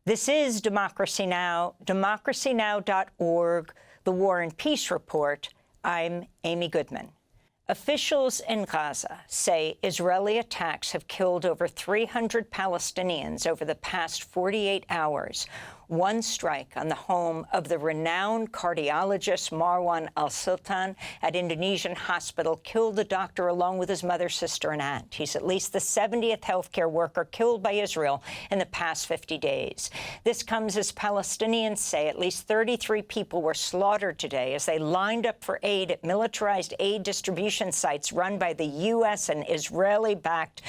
This is Democracy Now!, democracynow.org, The War and Peace Report. I'm Amy Goodman. Officials in Gaza say Israeli attacks have killed over 300 Palestinians over the past 48 hours. One strike on the home of the renowned cardiologist Marwan al-Sultan at Indonesian hospital killed the doctor along with his mother, sister, and aunt. He's at least the 70th healthcare worker killed by Israel in the past 50 days. This comes as Palestinians say at least 33 people were slaughtered today as they lined up for aid at militarized aid distribution sites run by the U.S. and Israeli-backed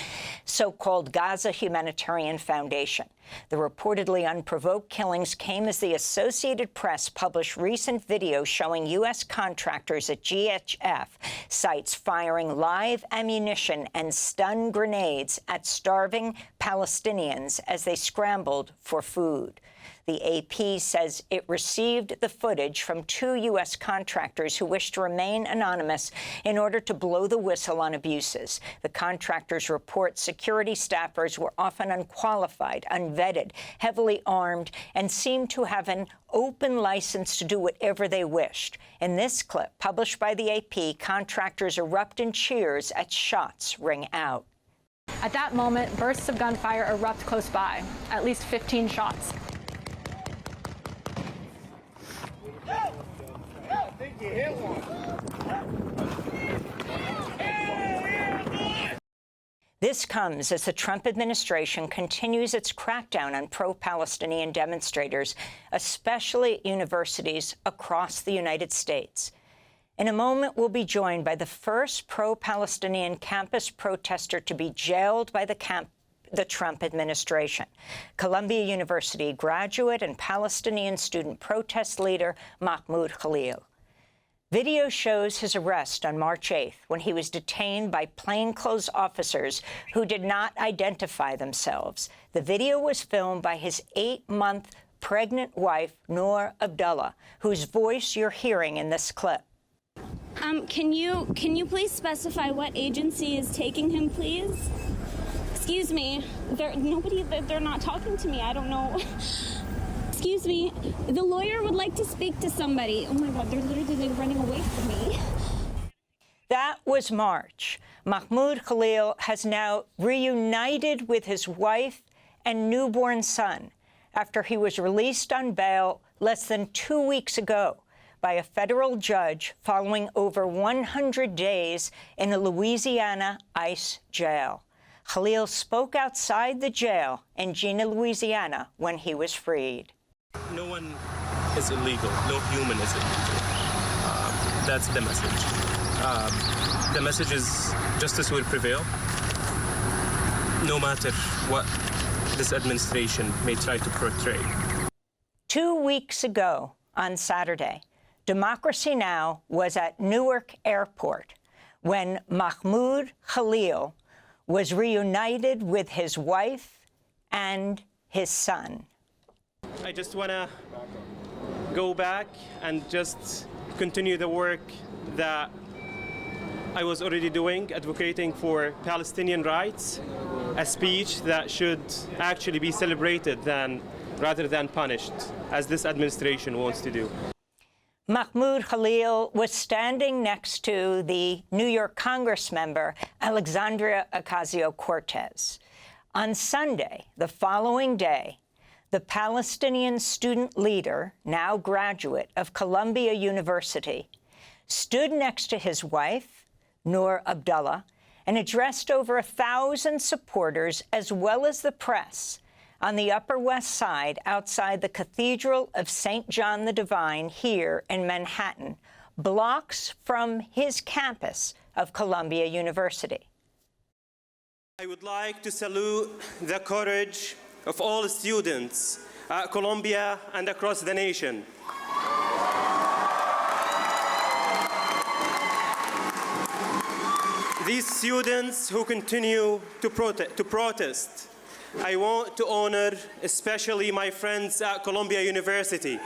so-called Gaza Humanitarian Foundation. The reportedly unprovoked killings came as the Associated Press published recent video showing U.S. contractors at GHF sites firing live ammunition and stun grenades at starving Palestinians as they scrambled for food. The AP says it received the footage from 2 U.S. contractors who wished to remain anonymous in order to blow the whistle on abuses. The contractors report security staffers were often unqualified, unvetted, heavily armed, and seemed to have an open license to do whatever they wished. In this clip, published by the AP, contractors erupt in cheers as shots ring out. At that moment, bursts of gunfire erupt close by, at least 15 shots. This comes as the Trump administration continues its crackdown on pro-Palestinian demonstrators, especially at universities across the United States. In a moment, we'll be joined by the first pro-Palestinian campus protester to be jailed by the Trump administration, Colombia University graduate and Palestinian student protest leader Mahmoud Khalil. Video shows his arrest on March 8th when he was detained by plainclothes officers who did not identify themselves. The video was filmed by his 8-month pregnant wife, Noor, whose voice you're hearing in this clip. Can you please specify what agency is taking him, please? Excuse me. They're not talking to me. I don't know. Excuse me. The lawyer would like to speak to somebody. Oh, my God. They're literally running away from me. That was March. Mahmoud Khalil has now reunited with his wife and newborn son after he was released on bail less than 2 weeks ago by a federal judge following over 100 days in a Louisiana ICE jail. Khalil spoke outside the jail in Gina, Louisiana, when he was freed. No one is illegal. No human is illegal. That's the message. The message is justice will prevail, no matter what this administration may try to portray. 2 weeks ago, on Saturday, Democracy Now! Was at Newark Airport when Mahmoud Khalil was reunited with his wife and his son. I just want to go back and just continue the work that I was already doing, advocating for Palestinian rights, a speech that should actually be celebrated rather than punished, as this administration wants to do. Mahmoud Khalil was standing next to the New York Congress member, Alexandria Ocasio-Cortez. On Sunday, the following day, the Palestinian student leader, now graduate of Columbia University, stood next to his wife, Noor, and addressed over 1,000 supporters as well as the press on the Upper West Side outside the Cathedral of St. John the Divine here in Manhattan, blocks from his campus of Columbia University. I would like to salute the courage of all students at Columbia and across the nation. These students who continue to protest, I want to honor especially my friends at Columbia University.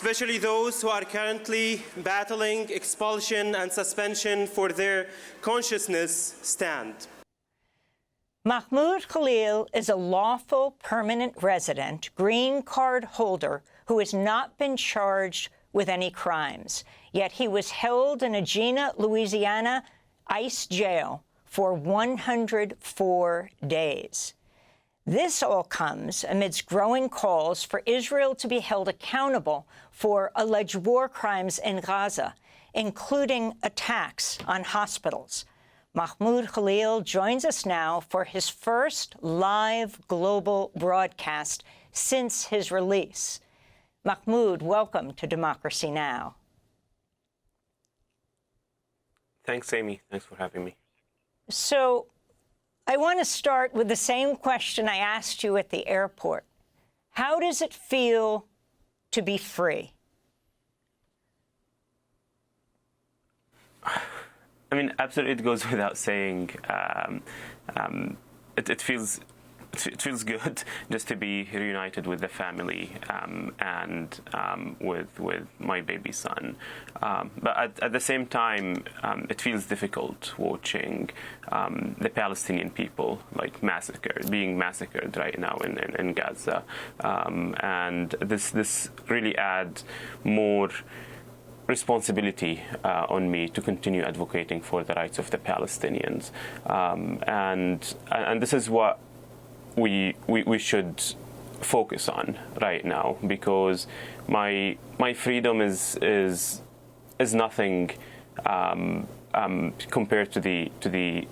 especially those who are currently battling expulsion and suspension for their consciousness, stand. Mahmoud Khalil is a lawful permanent resident, green card holder, who has not been charged with any crimes. Yet he was held in a Gina, Louisiana ICE jail for 104 days. This all comes amidst growing calls for Israel to be held accountable for alleged war crimes in Gaza, including attacks on hospitals. Mahmoud Khalil joins us now for his first live global broadcast since his release. Mahmoud, welcome to Democracy Now! Thanks, Amy. Thanks for having me. So I want to start with the same question I asked you at the airport. How does it feel to be free? I mean, absolutely, it goes without saying. It feels good just to be reunited with the family and with my baby son. But at the same time, it feels difficult watching the Palestinian people being massacred right now in Gaza, and this really adds more responsibility on me to continue advocating for the rights of the Palestinians, and this is what we should focus on right now, because my freedom is nothing compared to the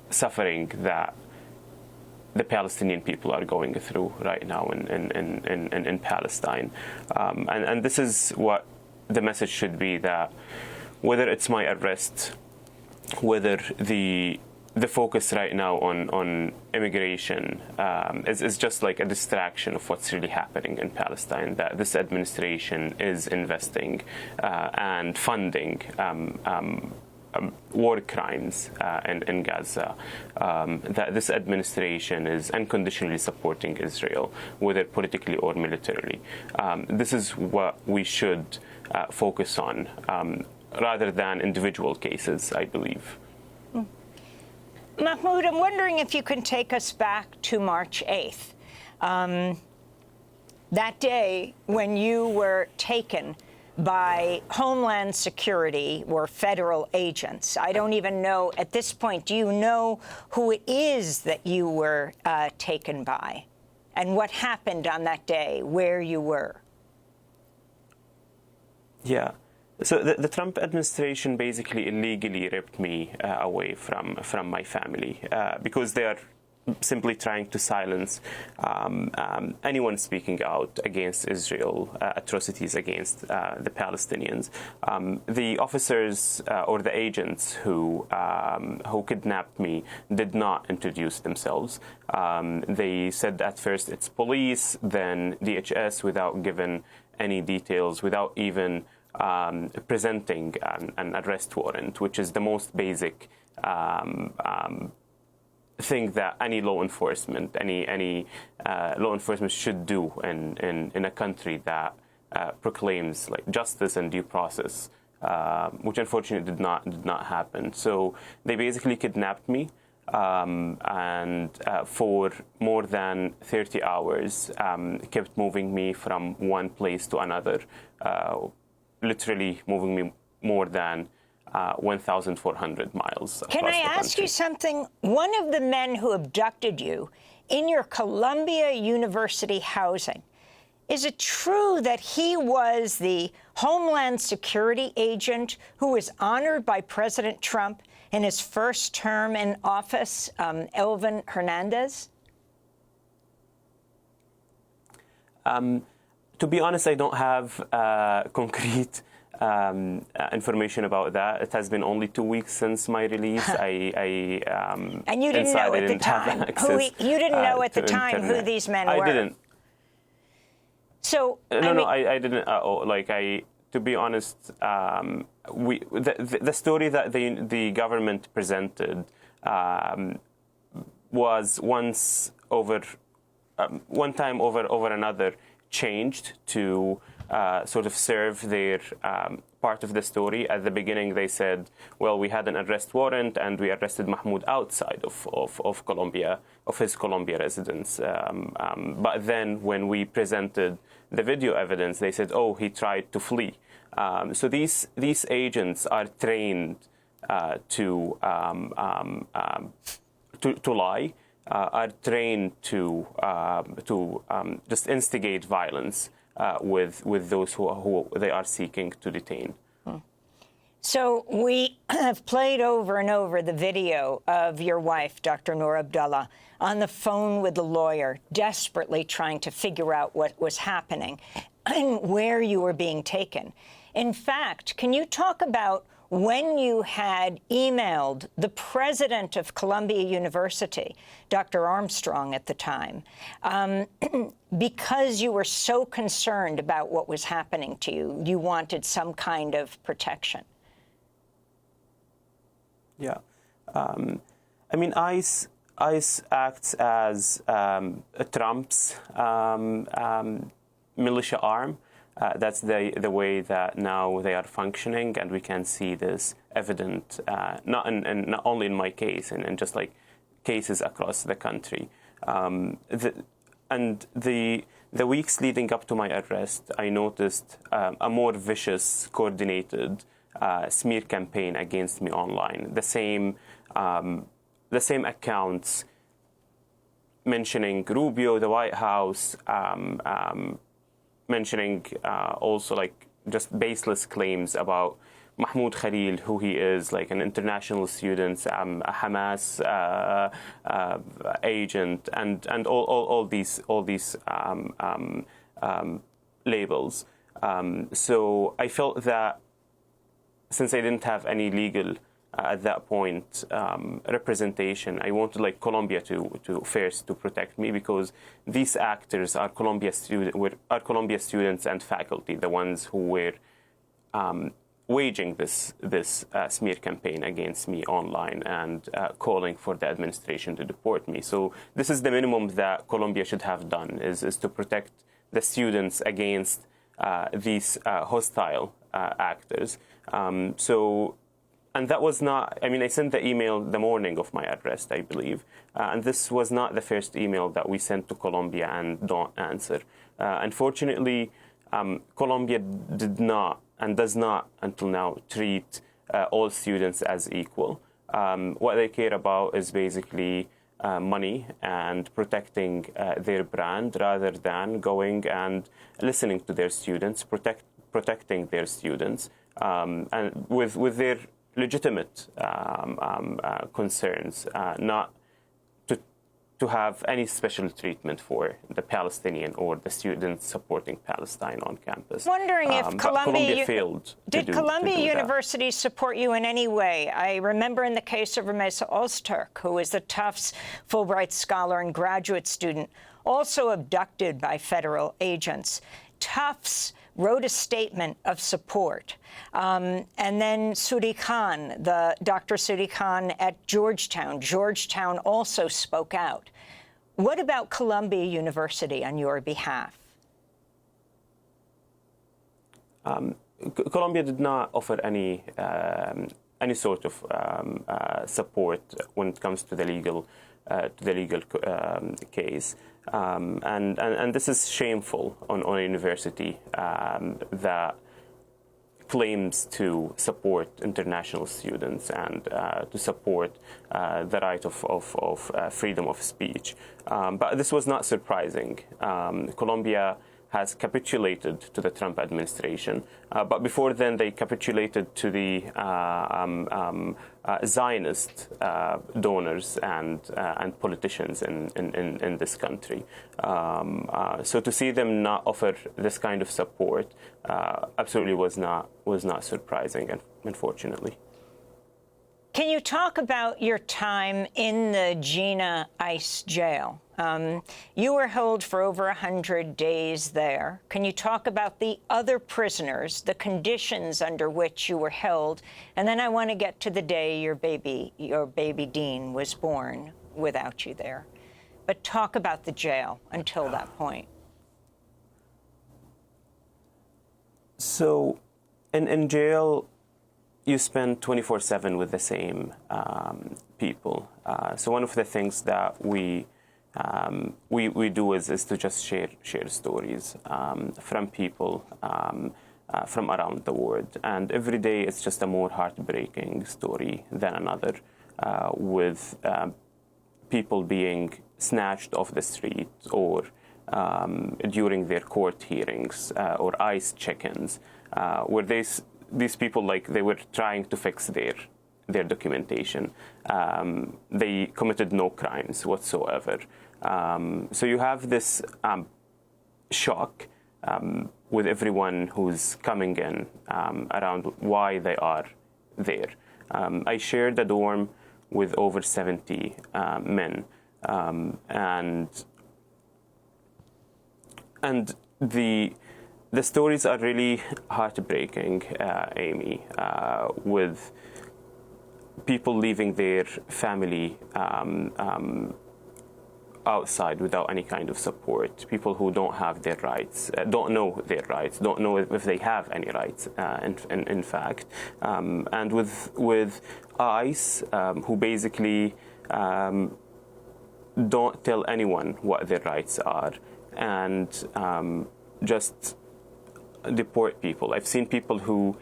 suffering that the Palestinian people are going through right now in Palestine, and this is what the message should be, that whether it's my arrest, whether the focus right now on immigration is just like a distraction of what's really happening in Palestine, that this administration is investing and funding war crimes in Gaza, that this administration is unconditionally supporting Israel, whether politically or militarily. This is what we should focus on, rather than individual cases, I believe. Mahmoud, I'm wondering if you can take us back to March 8th, that day when you were taken by Homeland Security or federal agents. I don't even know at this point, do you know who it is that you were taken by and what happened on that day, where you were? Yeah. So the Trump administration basically illegally ripped me away from my family because they are simply trying to silence anyone speaking out against Israel atrocities against the Palestinians. The officers or the agents who kidnapped me did not introduce themselves. They said at first it's police, then DHS, without giving any details, without even presenting an arrest warrant, which is the most basic thing that any law enforcement should do in a country that proclaims like justice and due process, which unfortunately did not happen. So they basically kidnapped me, and for more than 30 hours kept moving me from one place to another, literally moving me more than 1,400 miles. Can I ask you something? One of the men who abducted you in your Colombia University housing, is it true that he was the Homeland Security agent who was honored by President Trump in his first term in office, Elvin Hernandez? To be honest, I don't have concrete information about that. It has been only 2 weeks since my release. And you didn't know at the time you didn't know at the time who these men were. I didn't. So no, I didn't. To be honest, the story that the government presented was one time over another changed to sort of serve their part of the story. At the beginning, they said, well, we had an arrest warrant and we arrested Mahmoud outside of Colombia, of his Colombia residence. But then when we presented the video evidence, they said, oh, he tried to flee. So these agents are trained to lie, are trained to just instigate violence with those who they are seeking to detain. So we have played over and over the video of your wife, Dr. Noor Abdullah, on the phone with the lawyer, desperately trying to figure out what was happening and where you were being taken. In fact, can you talk about when you had emailed the president of Columbia University, Dr. Armstrong at the time, because you were so concerned about what was happening to you, you wanted some kind of protection? Yeah. I mean, ICE acts as Trump's militia arm. That's the way that now they are functioning, and we can see this evident not only in my case, and just like cases across the country. The weeks leading up to my arrest, I noticed a more vicious, coordinated smear campaign against me online. The same accounts mentioning Rubio, the White House, mentioning also like just baseless claims about Mahmoud Khalil, who he is, like an international student, a Hamas agent, and all these labels. So I felt that since I didn't have any legal at that point representation, I wanted like Colombia to first to protect me, because these actors are Colombia students and faculty, the ones who were waging this smear campaign against me online and calling for the administration to deport me. So this is the minimum that Colombia should have done, is to protect the students against these hostile actors. And that was not, I mean, I sent the email the morning of my arrest, I believe. And this was not the first email that we sent to Colombia and don't answer. Unfortunately, Colombia did not and does not until now treat all students as equal. What they care about is basically money and protecting their brand, rather than going and listening to their students, protecting their students, and with their legitimate concerns, not to have any special treatment for the Palestinian or the students supporting Palestine on campus. Wondering if Colombia failed. Did Columbia University support you in any way? I remember in the case of Ramesa Ozturk, who is the Tufts Fulbright scholar and graduate student, also abducted by federal agents. Tufts wrote a statement of support. And then Sudi Khan, Dr. Sudi Khan at Georgetown also spoke out. What about Columbia University on your behalf? Colombia did not offer any sort of support when it comes to the legal case. And this is shameful on a university that claims to support international students and to support the right of freedom of speech. But this was not surprising. Colombia has capitulated to the Trump administration. But before then, they capitulated to the Zionist donors and politicians in this country. So to see them not offer this kind of support absolutely was not surprising, unfortunately. Can you talk about your time in the Jena ICE jail? You were held for over 100 days there. Can you talk about the other prisoners, the conditions under which you were held? And then I want to get to the day your baby Deen was born without you there. But talk about the jail until that point. So, in jail, you spend 24/7 with the same people. So one of the things that we do is to just share stories from people from around the world, and every day it's just a more heartbreaking story than another, with people being snatched off the street or during their court hearings or ICE check-ins, where these people, like, they were trying to fix their documentation. They committed no crimes whatsoever. So you have this shock with everyone who's coming in around why they are there. I shared a dorm with over 70 men, and the stories are really heartbreaking, Amy, with people leaving their family outside without any kind of support, people who don't have their rights, don't know their rights, don't know if they have any rights, in fact, and with ICE, who basically don't tell anyone what their rights are, and just deport people. I've seen people who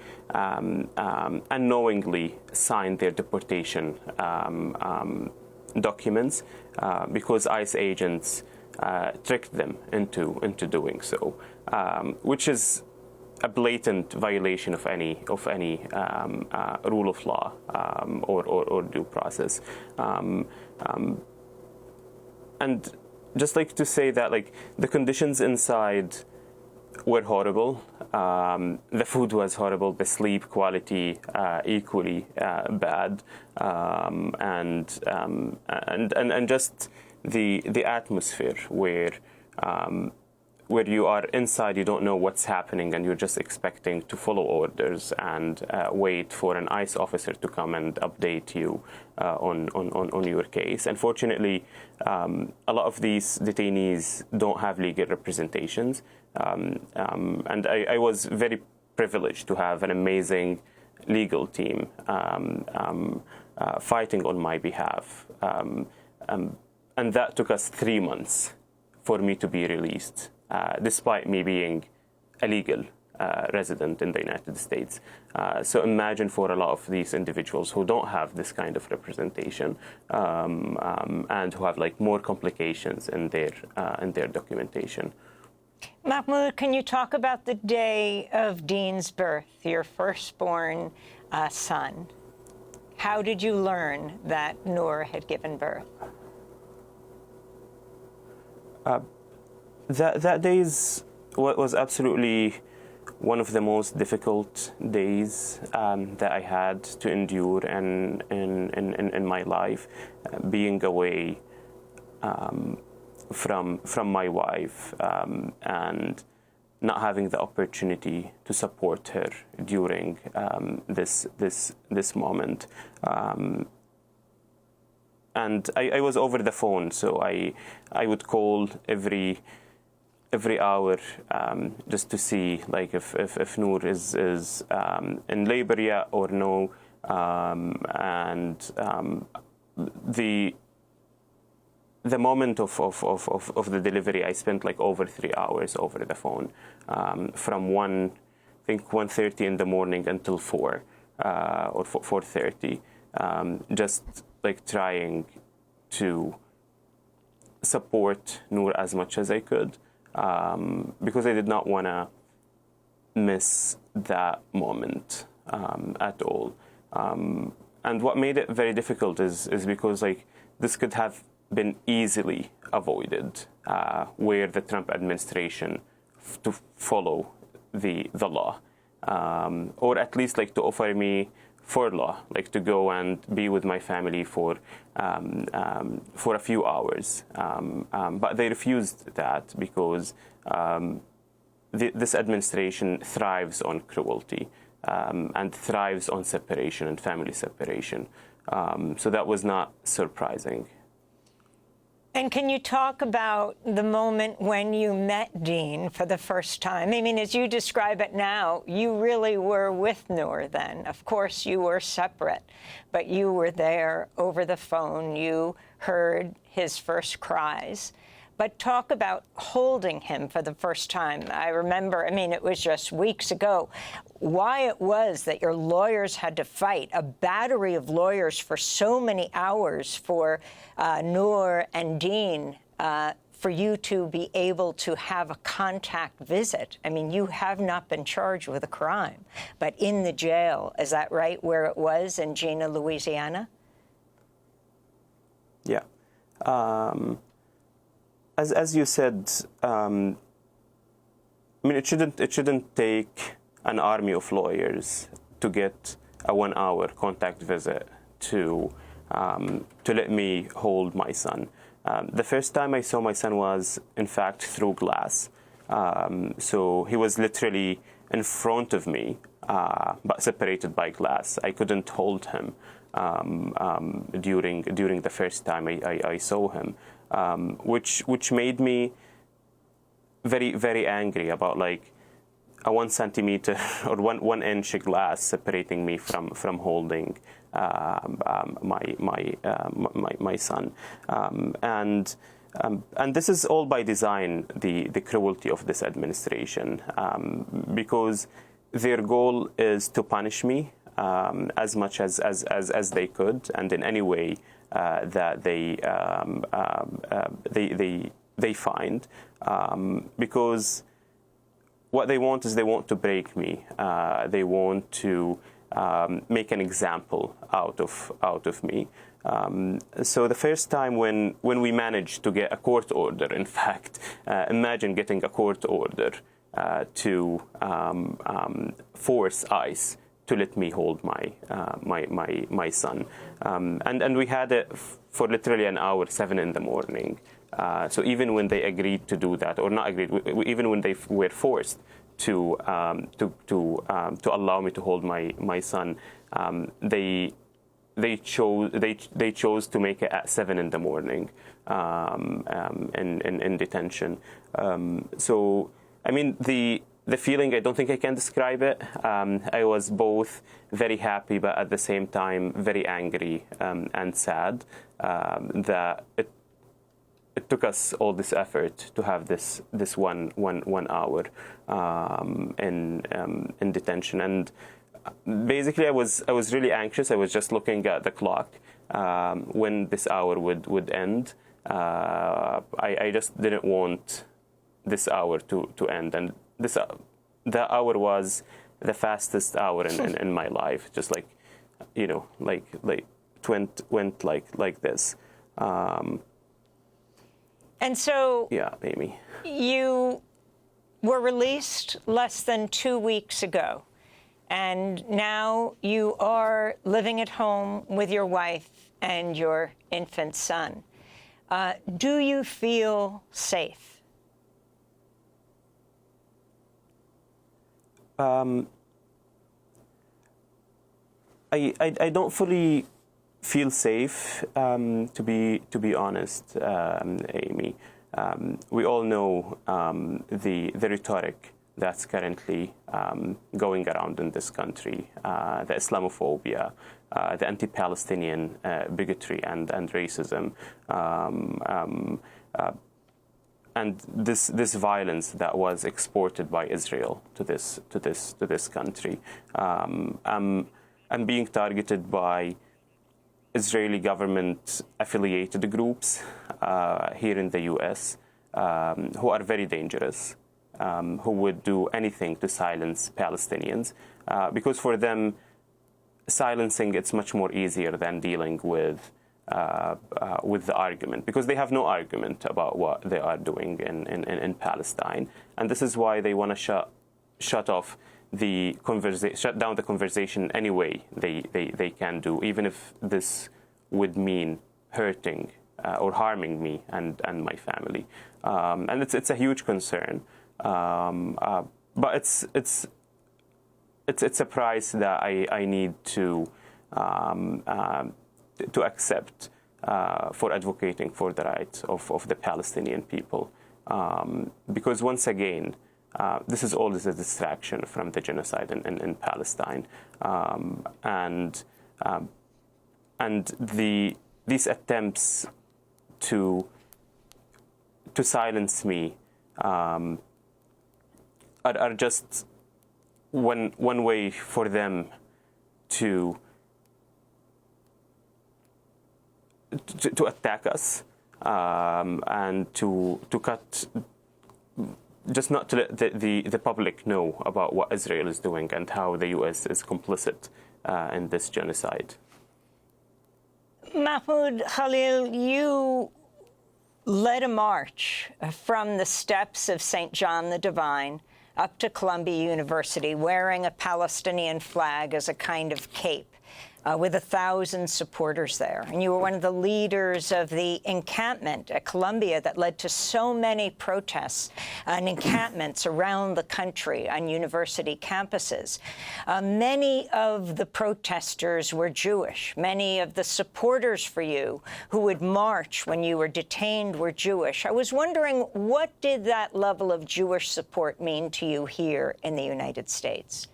unknowingly signed their deportation documents because ICE agents tricked them into doing so, which is a blatant violation of any rule of law or due process. And just like to say that, like, the conditions inside were horrible. The food was horrible. The sleep quality equally bad, and just the atmosphere where you are inside, you don't know what's happening, and you're just expecting to follow orders and wait for an ICE officer to come and update you on your case. Unfortunately, a lot of these detainees don't have legal representations. And I was very privileged to have an amazing legal team fighting on my behalf. And that took us 3 months for me to be released, despite me being a legal resident in the United States. So imagine for a lot of these individuals who don't have this kind of representation, and who have, like, more complications in their documentation. Mahmoud, can you talk about the day of Deen's birth, your firstborn son? How did you learn that Noor had given birth? That day was absolutely one of the most difficult days that I had to endure in my life, being away from my wife, and not having the opportunity to support her during this moment. And I was over the phone, so I would call every hour, just to see, like, if Noor is in labor yet or no, and the moment of the delivery, I spent, like, over 3 hours over the phone, from 1:30 in the morning until 4 or 4:30, just, like, trying to support Noor as much as I could, because I did not want to miss that moment at all. And what made it very difficult is because, like, this could have been easily avoided, where the Trump administration to follow the law, or at least, like, to offer me furlough, like, to go and be with my family for a few hours. But they refused that because this administration thrives on cruelty, and thrives on separation and family separation. So that was not surprising. And can you talk about the moment when you met Deen for the first time? I mean, as you describe it now, you really were with Noor then. Of course, you were separate, but you were there over the phone. You heard his first cries. But talk about holding him for the first time. I remember, I mean, it was just weeks ago, why it was that your lawyers had to fight, a battery of lawyers for so many hours for Noor and Deen, for you to be able to have a contact visit. I mean, you have not been charged with a crime, but in the jail, is that right, where it was in Jena, Louisiana? Yeah. As you said, I mean, it shouldn't take an army of lawyers to get a 1-hour contact visit to let me hold my son. The first time I saw my son was, in fact, through glass. So he was literally in front of me, but separated by glass. I couldn't hold him during the first time I saw him. Which made me very, very angry about like a 1 centimeter or one inch glass separating me from holding my son, and this is all by design. The cruelty of this administration, because their goal is to punish me as much as they could, and in any way that they find, because what they want is they want to break me. They want to make an example out of me. So the first time when we managed to get a court order, in fact, imagine getting a court order to force ICE to let me hold my son, and we had it for literally an hour, 7 in the morning. So even when they agreed to do that, or not agreed, even when they were forced to allow me to hold my son, they chose to make it at 7 in the morning in detention. So I mean the feeling, I don't think I can describe it. I was both very happy, but at the same time very angry and sad that it took us all this effort to have this one hour in detention. And basically, I was really anxious. I was just looking at the clock when this hour would end. I just didn't want this hour to end, and the hour was the fastest hour in my life. Just like, you know, like went like this. And so, yeah, Amy, you were released less than 2 weeks ago, and now you are living at home with your wife and your infant son. Do you feel safe? I don't fully feel safe, to be honest, Amy. We all know the rhetoric that's currently going around in this country, the Islamophobia, the anti-Palestinian bigotry and racism, and this violence that was exported by Israel to this country. I'm being targeted by Israeli government affiliated groups here in the U.S. Who are very dangerous, who would do anything to silence Palestinians, because for them, silencing it's much more easier than dealing with the argument, because they have no argument about what they are doing in Palestine, and this is why they want to shut down the conversation any way they can do, even if this would mean hurting or harming me and my family, and it's a huge concern, but it's a price that I need to accept for advocating for the rights of the Palestinian people. Because once again, this is always a distraction from the genocide in Palestine, and these attempts to silence me are just one way for them to attack us, and to cut, just not to let the public know about what Israel is doing and how the U.S. is complicit in this genocide. Mahmoud Khalil, you led a march from the steps of St. John the Divine up to Columbia University wearing a Palestinian flag as a kind of cape, with 1,000 supporters there. And you were one of the leaders of the encampment at Columbia that led to so many protests and encampments around the country on university campuses. Many of the protesters were Jewish. Many of the supporters for you who would march when you were detained were Jewish. I was wondering, what did that level of Jewish support mean to you here in the United States?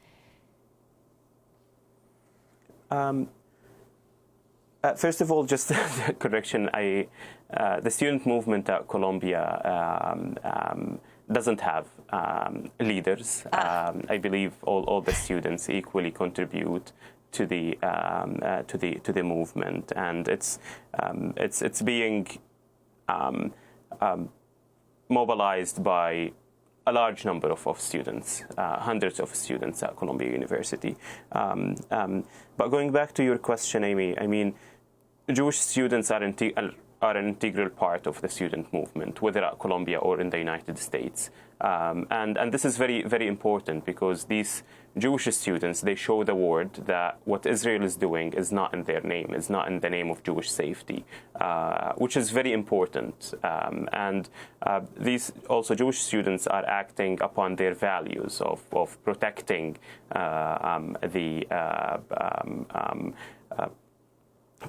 First of all, just a correction. The student movement at Columbia doesn't have leaders. I believe all the students equally contribute to the movement, and it's being mobilized by a large number of students, hundreds of students at Columbia University. But going back to your question, Amy, I mean, Jewish students are an integral part of the student movement, whether at Columbia or in the United States. And this is very, very important, because these Jewish students, they show the world that what Israel is doing is not in their name, is not in the name of Jewish safety, which is very important. And these also Jewish students are acting upon their values of protecting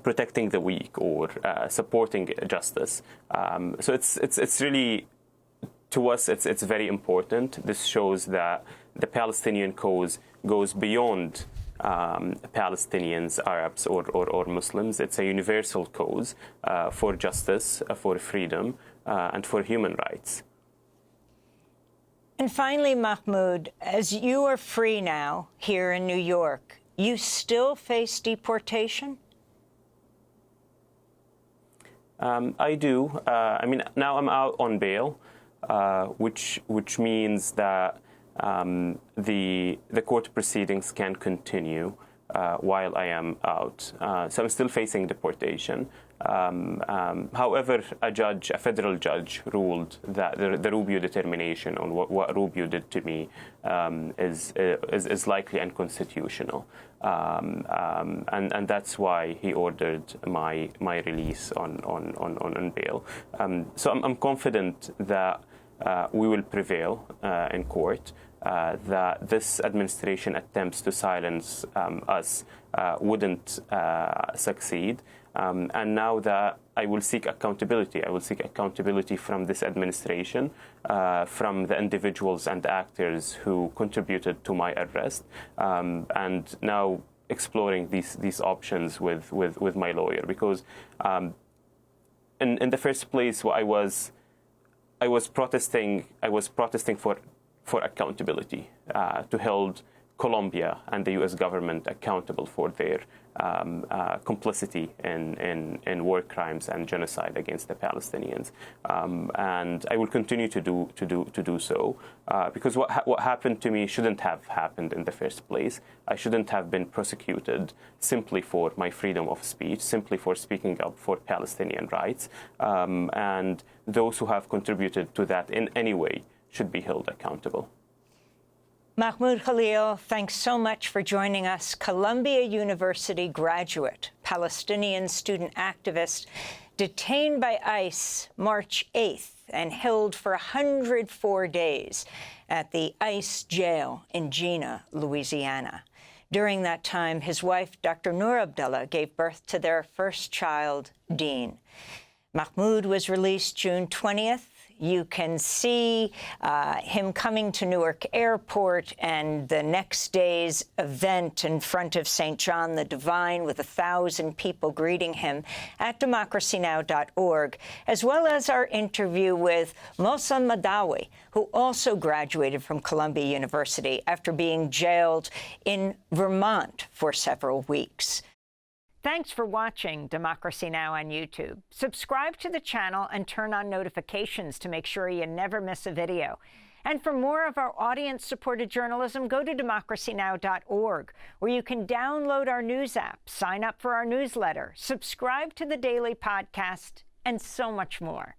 protecting the weak, or supporting justice. So it's really, to us, it's very important. This shows that the Palestinian cause goes beyond Palestinians, Arabs, or Muslims. It's a universal cause for justice, for freedom, and for human rights. And finally, Mahmoud, as you are free now here in New York, you still face deportation? I do. I mean, now I'm out on bail, which means that the court proceedings can continue while I am out. So I'm still facing deportation. However, a federal judge ruled that the Rubio determination on what Rubio did to me is likely unconstitutional, and that's why he ordered my release on bail. So I'm confident that we will prevail in court. That this administration attempts to silence us wouldn't succeed. And now that I will seek accountability. I will seek accountability from this administration, from the individuals and actors who contributed to my arrest, and now exploring these options with my lawyer. Because in the first place, I was protesting for accountability, to hold Colombia and the U.S. government accountable for their complicity in war crimes and genocide against the Palestinians, and I will continue to do so, because what happened to me shouldn't have happened in the first place. I shouldn't have been prosecuted simply for my freedom of speech, simply for speaking up for Palestinian rights, and those who have contributed to that in any way should be held accountable. Mahmoud Khalil, thanks so much for joining us. Columbia University graduate, Palestinian student activist, detained by ICE March 8th and held for 104 days at the ICE jail in Jena, Louisiana. During that time, his wife, Dr. Noor gave birth to their first child, Deen. Mahmoud was released June 20th. You can see him coming to Newark Airport and the next day's event in front of St. John the Divine with 1,000 people greeting him at democracynow.org, as well as our interview with Mohsen Madawi, who also graduated from Columbia University after being jailed in Vermont for several weeks. Thanks for watching Democracy Now! On YouTube. Subscribe to the channel and turn on notifications to make sure you never miss a video. And for more of our audience-supported journalism, go to democracynow.org, where you can download our news app, sign up for our newsletter, subscribe to the daily podcast, and so much more.